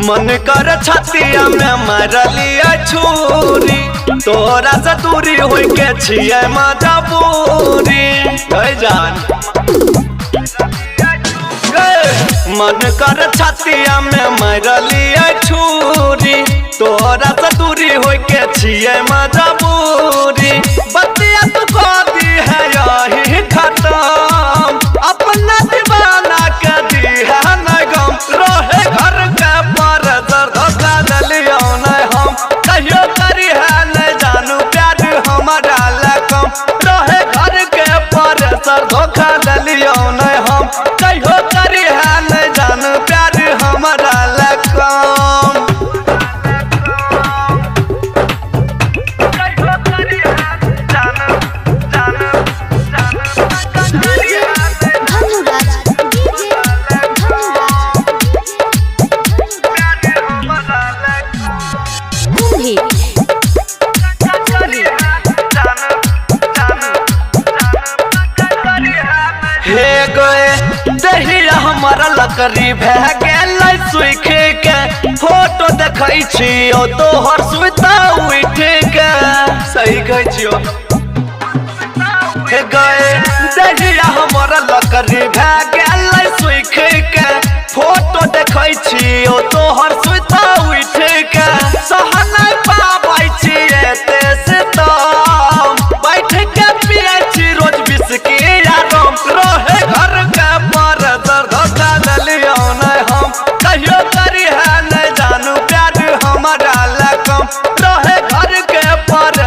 मन कर छतिया में मारलिया छुरी तोरा से दूरी होई के छिए मजबूरी जान मन कर छतिया में मारलिया छुरी तोरा से दूरी होई के छिए मजबूरी बतिया तू कह दी है यही खत्म अपना दीवाना के दी है न गम रहे घर के पर धोखा दिलियो न हम कहियो करी है न जानू प्यार हमारा लकम रहे घर के पर धोखा दिलियो न हम कहियो करी है न जानू प्यार हमारा लकम हे गए दहिया हमारा लकड़ी भै गेल सुख के फोटो देखै छियो तोहर सुता उठ के सही कहै छियो हे गए दहिया हमारा लकड़ी भै गेल सुख के फोटो देखै छियो तोहर सुता उठ के सह नहीं पाबै छियै तेस तो बैठ के पियै छी रोज बिस्की आराम रहे घर के पर धोखा दिलियो न हम कहियो करी है न जानू प्यार हमारा लकम रहे घर के पर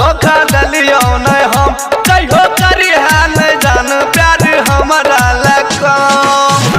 धोखा दिलियो न हम कहियो करी है न जानू प्यार हमारा लकम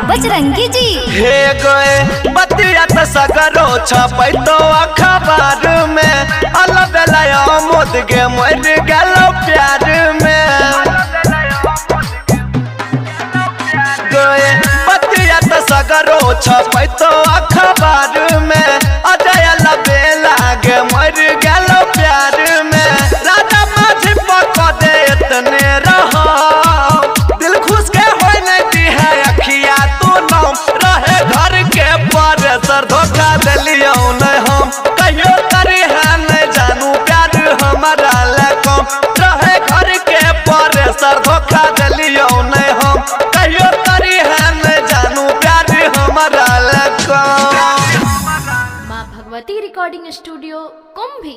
बजरंगी जी हे गए बतिया त सगरो छपै तो अखबार में अलबेला मोद के मर गेलो प्यार में गए बतिया त सगरो छपै तो अखबार में अजय अलबेला के मर गेलो प्यार में राजा माझी पक दे इतने रहो दिल खुश के होय नहीं दी है अखिया रहे घर के पर धोखा दिलियो न हम कहियो करी है न जानू प्यार हमारा लकम रहे घर के पर धोखा दिलियो न हम कहियो करी है न जानू प्यार हमारा लकम। माँ भगवती रिकॉर्डिंग स्टूडियो कुंभी।